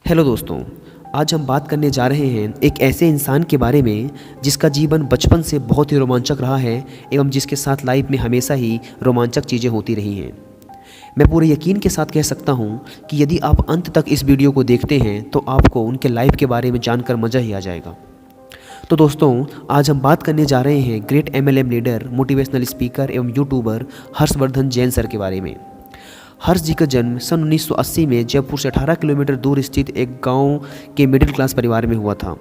Hello दोस्तों। आज हम बात करने जा रहे हैं एक ऐसे इंसान के बारे में जिसका जीवन बचपन से बहुत ही रोमांचक रहा है एवं जिसके साथ लाइफ में हमेशा ही रोमांचक चीज़ें होती रही हैं। मैं पूरे यकीन के साथ कह सकता हूं कि यदि आप अंत तक इस वीडियो को देखते हैं तो आपको उनके लाइफ के बारे में जानकर मज़ा ही आ जाएगा। तो दोस्तों, आज हम बात करने जा रहे हैं great MLM leader, motivational speaker एवं यूट्यूबर हर्षवर्धन जैन सर के बारे में। हर्ष जी का जन्म सन 1980 में जयपुर से 18 किलोमीटर दूर स्थित एक गांव के मिडिल क्लास परिवार में हुआ था।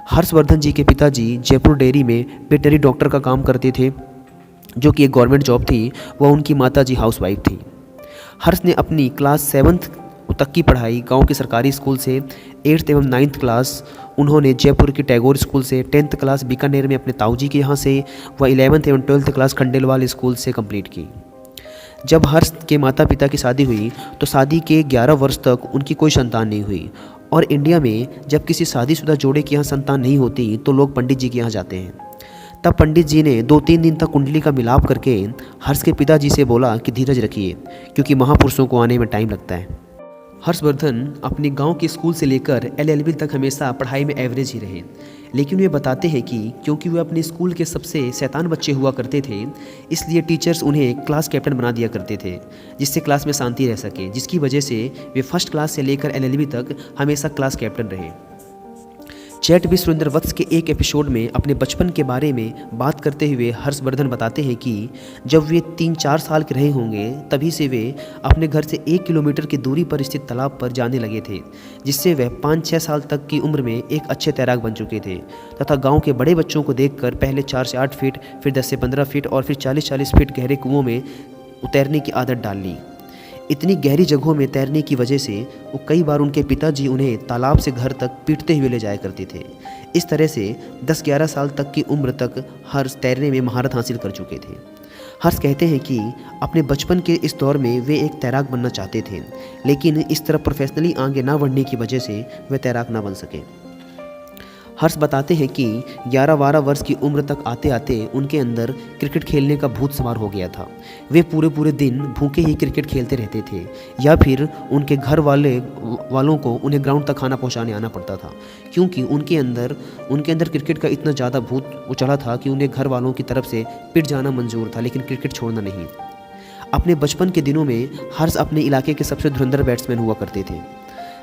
हर्षवर्धन जी के पिताजी जयपुर डेयरी में वेटनरी डॉक्टर का काम करते थे, जो कि एक गवर्नमेंट जॉब थी। वह उनकी माता जी हाउसवाइफ थी। हर्ष ने अपनी क्लास 7th तक की पढ़ाई गांव के सरकारी स्कूल से, 8th एवं 9th क्लास उन्होंने जयपुर की टैगोर स्कूल से, 10th क्लास बीकानेर में अपने ताऊजी के यहाँ से, व 11th एवं 12th क्लास खंडेलवाल स्कूल से कंप्लीट की। जब हर्ष के माता पिता की शादी हुई तो शादी के 11 वर्ष तक उनकी कोई संतान नहीं हुई। और इंडिया में जब किसी शादीशुदा जोड़े के यहाँ संतान नहीं होती तो लोग पंडित जी के यहाँ जाते हैं। तब पंडित जी ने 2-3 दिन तक कुंडली का मिलाप करके हर्ष के पिताजी से बोला कि धीरज रखिए, क्योंकि महापुरुषों को आने में टाइम लगता है। हर्षवर्धन अपने गांव के स्कूल से लेकर LLB तक हमेशा पढ़ाई में एवरेज ही रहे, लेकिन वे बताते हैं कि क्योंकि वे अपने स्कूल के सबसे शैतान बच्चे हुआ करते थे, इसलिए टीचर्स उन्हें क्लास कैप्टन बना दिया करते थे, जिससे क्लास में शांति रह सके, जिसकी वजह से वे फर्स्ट क्लास से लेकर LLB तक हमेशा क्लास कैप्टन रहे। चैट विद सुरेंद्र वत्स के एक एपिसोड में अपने बचपन के बारे में बात करते हुए हर्षवर्धन बताते हैं कि जब वे 3-4 साल के रहे होंगे तभी से वे अपने घर से 1 किलोमीटर की दूरी पर स्थित तालाब पर जाने लगे थे, जिससे वह 5-6 साल तक की उम्र में एक अच्छे तैराक बन चुके थे तथा गांव के बड़े बच्चों को देखकर पहले 4 से 8 फीट, फिर 10 से 15 फीट और फिर 40-40 फीट गहरे कुओं में उतरने की आदत डाल ली। इतनी गहरी जगहों में तैरने की वजह से वो कई बार उनके पिताजी उन्हें तालाब से घर तक पीटते हुए ले जाया करते थे। इस तरह से 10-11 साल तक की उम्र तक हर्ष तैरने में महारत हासिल कर चुके थे। हर्ष कहते हैं कि अपने बचपन के इस दौर में वे एक तैराक बनना चाहते थे, लेकिन इस तरह प्रोफेशनली आगे ना बढ़ने की वजह से वे तैराक ना बन सके। हर्ष बताते हैं कि 11-12 वर्ष की उम्र तक आते आते उनके अंदर क्रिकेट खेलने का भूत सवार हो गया था। वे पूरे दिन भूखे ही क्रिकेट खेलते रहते थे, या फिर उनके घर वालों को उन्हें ग्राउंड तक खाना पहुंचाने आना पड़ता था, क्योंकि उनके अंदर क्रिकेट का इतना ज़्यादा भूत उचड़ा था कि उन्हें घर वालों की तरफ से पिट जाना मंजूर था, लेकिन क्रिकेट छोड़ना नहीं। अपने बचपन के दिनों में हर्ष अपने इलाके के सबसे धुरंधर बैट्समैन हुआ करते थे।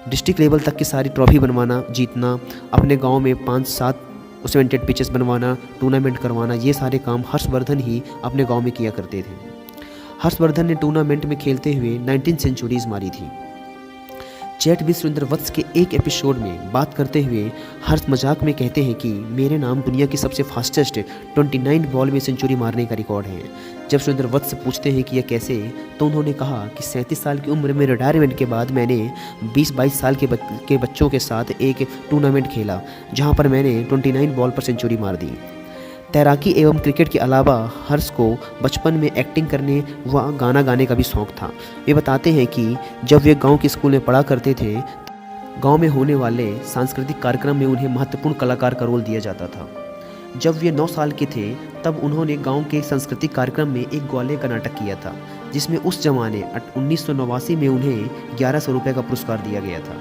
डिस्ट्रिक्ट लेवल तक की सारी ट्रॉफी बनवाना, जीतना, अपने गांव में 5-7 सीमेंटेड पिचेस बनवाना, टूर्नामेंट करवाना, ये सारे काम हर्षवर्धन ही अपने गांव में किया करते थे। हर्षवर्धन ने टूर्नामेंट में खेलते हुए 19 सेंचुरीज मारी थी। चैट विद सुरेंद्र वत्स के एक एपिसोड में बात करते हुए हर्ष मजाक में कहते हैं कि मेरे नाम दुनिया की सबसे फास्टेस्ट 29 बॉल में सेंचुरी मारने का रिकॉर्ड है। जब सुरेंद्र वत्स से पूछते हैं कि यह कैसे, तो उन्होंने कहा कि 37 साल की उम्र में रिटायरमेंट के बाद मैंने 20-22 साल के बच्चों के साथ एक टूर्नामेंट खेला, जहां पर मैंने 29 बॉल पर सेंचुरी मार दी। तैराकी एवं क्रिकेट के अलावा हर्ष को बचपन में एक्टिंग करने व गाना गाने का भी शौक़ था। वे बताते हैं कि जब वे गांव के स्कूल में पढ़ा करते थे, गांव में होने वाले सांस्कृतिक कार्यक्रम में उन्हें महत्वपूर्ण कलाकार का रोल दिया जाता था। जब वे 9 साल के थे तब उन्होंने गांव के सांस्कृतिक कार्यक्रम में एक ग्वाले का नाटक किया था, जिसमें उस जमाने 1989 में उन्हें 1100 रुपये का पुरस्कार दिया गया था।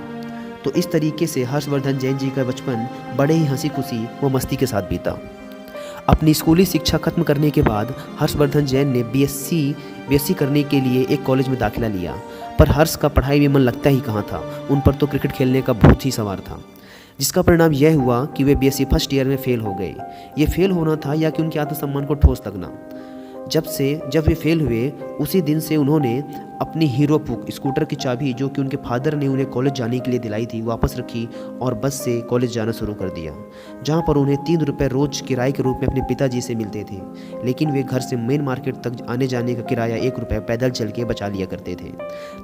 तो इस तरीके से हर्षवर्धन जैन जी का बचपन बड़े ही हंसी खुशी व मस्ती के साथ बीता। अपनी स्कूली शिक्षा खत्म करने के बाद हर्षवर्धन जैन ने BSc करने के लिए एक कॉलेज में दाखिला लिया, पर हर्ष का पढ़ाई में मन लगता ही कहाँ था। उन पर तो क्रिकेट खेलने का भूत ही सवार था, जिसका परिणाम यह हुआ कि वे BSc फर्स्ट ईयर में फेल हो गए। ये फेल होना था या कि उनके आत्मसम्मान को ठोस लगना। जब वे फेल हुए, उसी दिन से उन्होंने अपनी हीरो पुक स्कूटर की चाबी, जो कि उनके फादर ने उन्हें कॉलेज जाने के लिए दिलाई थी, वापस रखी और बस से कॉलेज जाना शुरू कर दिया, जहां पर उन्हें 3 रुपये रोज किराए के रूप में अपने पिताजी से मिलते थे। लेकिन वे घर से मेन मार्केट तक आने जाने का किराया 1 रुपये पैदल चल के बचा लिया करते थे,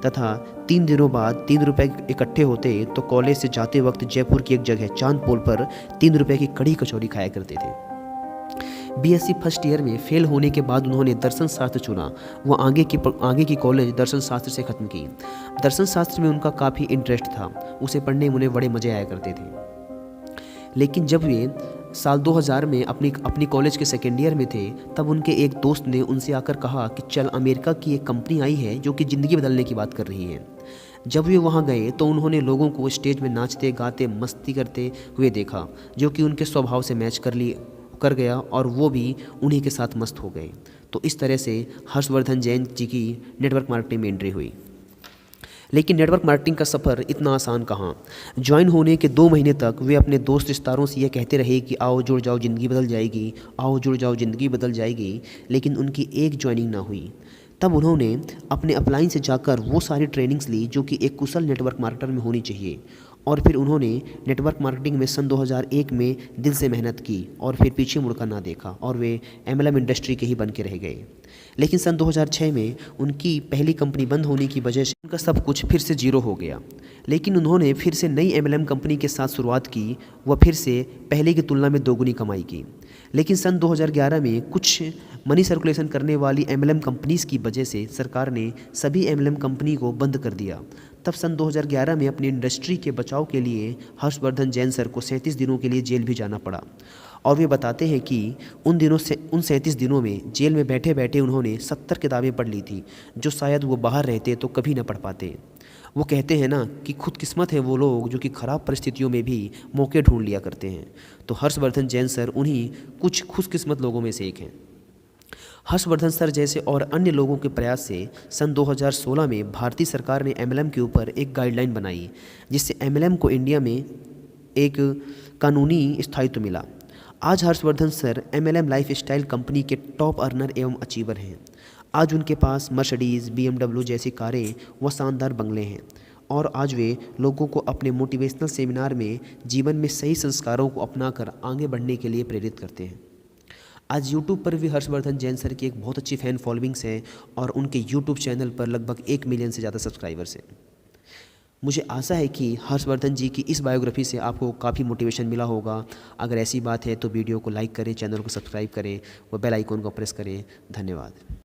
तथा 3 दिनों बाद 3 रुपये इकट्ठे होते तो कॉलेज से जाते वक्त जयपुर की एक जगह चांद पोल पर 3 रुपये की कड़ी कचौड़ी खाया करते थे। BSc फर्स्ट ईयर में फेल होने के बाद उन्होंने दर्शन शास्त्र चुना। वो आगे की कॉलेज दर्शन शास्त्र से ख़त्म की। दर्शन शास्त्र में उनका काफ़ी इंटरेस्ट था, उसे पढ़ने में उन्हें बड़े मज़े आया करते थे। लेकिन जब वे साल 2000 में अपनी कॉलेज के सेकेंड ईयर में थे, तब उनके एक दोस्त ने उनसे आकर कहा कि चल, अमेरिका की एक कंपनी आई है जो कि ज़िंदगी बदलने की बात कर रही है। जब वे वहाँ गए तो उन्होंने लोगों को स्टेज में नाचते गाते मस्ती करते हुए देखा, जो कि उनके स्वभाव से मैच कर गया और वो भी उन्हीं के साथ मस्त हो गए। तो इस तरह से हर्षवर्धन जैन जी की नेटवर्क मार्केटिंग में एंट्री हुई। लेकिन नेटवर्क मार्केटिंग का सफ़र इतना आसान कहाँ। ज्वाइन होने के 2 महीने तक वे अपने दोस्त रिश्तेदारों से यह कहते रहे कि आओ जुड़ जाओ ज़िंदगी बदल जाएगी, आओ जुड़ जाओ ज़िंदगी बदल जाएगी, लेकिन उनकी एक ज्वाइनिंग ना हुई। तब उन्होंने अपने अपलाइन से जाकर वो सारी ट्रेनिंग्स ली जो कि एक कुशल नेटवर्क मार्केटर में होनी चाहिए, और फिर उन्होंने नेटवर्क मार्केटिंग में सन 2001 में दिल से मेहनत की और फिर पीछे मुड़कर ना देखा और वे MLM इंडस्ट्री के ही बन के रह गए। लेकिन सन 2006 में उनकी पहली कंपनी बंद होने की वजह से उनका सब कुछ फिर से जीरो हो गया। लेकिन उन्होंने फिर से नई MLM कंपनी के साथ शुरुआत की, वह फिर से पहले की तुलना में दोगुनी कमाई की। लेकिन सन 2011 में कुछ मनी सर्कुलेशन करने वाली MLM कंपनीज़ की वजह से सरकार ने सभी MLM कंपनी को बंद कर दिया। तब सन 2011 में अपनी इंडस्ट्री के बचाव के लिए हर्षवर्धन जैन सर को 37 दिनों के लिए जेल भी जाना पड़ा। और वे बताते हैं कि उन 37 दिनों में जेल में बैठे बैठे उन्होंने 70 किताबें पढ़ ली थी, जो शायद वो बाहर रहते तो कभी न पढ़ पाते। वो कहते हैं ना कि खुदकिस्मत है वो लोग जो कि ख़राब परिस्थितियों में भी मौके ढूंढ लिया करते हैं। तो हर्षवर्धन जैन सर उन्हीं कुछ खुशकिस्मत लोगों में से एक हैं। हर्षवर्धन सर जैसे और अन्य लोगों के प्रयास से सन 2016 में भारतीय सरकार ने MLM के ऊपर एक गाइडलाइन बनाई, जिससे MLM को इंडिया में एक कानूनी स्थायित्व मिला। आज Harshvardhan sir MLM lifestyle company के टॉप अर्नर एवं अचीवर हैं। आज उनके पास मर्सिडीज़, BMW जैसी कारें व शानदार बंगले हैं, और आज वे लोगों को अपने मोटिवेशनल सेमिनार में जीवन में सही संस्कारों को अपनाकर आगे बढ़ने के लिए प्रेरित करते हैं। आज यूट्यूब पर भी हर्षवर्धन जैन सर की एक बहुत अच्छी फ़ैन फॉलोइंग्स है और उनके यूट्यूब चैनल पर लगभग 1 मिलियन से ज़्यादा सब्सक्राइबर्स हैं। मुझे आशा है कि हर्षवर्धन जी की इस बायोग्राफी से आपको काफ़ी मोटिवेशन मिला होगा। अगर ऐसी बात है तो वीडियो को लाइक करें, चैनल को सब्सक्राइब करें व बेल आइकॉन को प्रेस करें। धन्यवाद।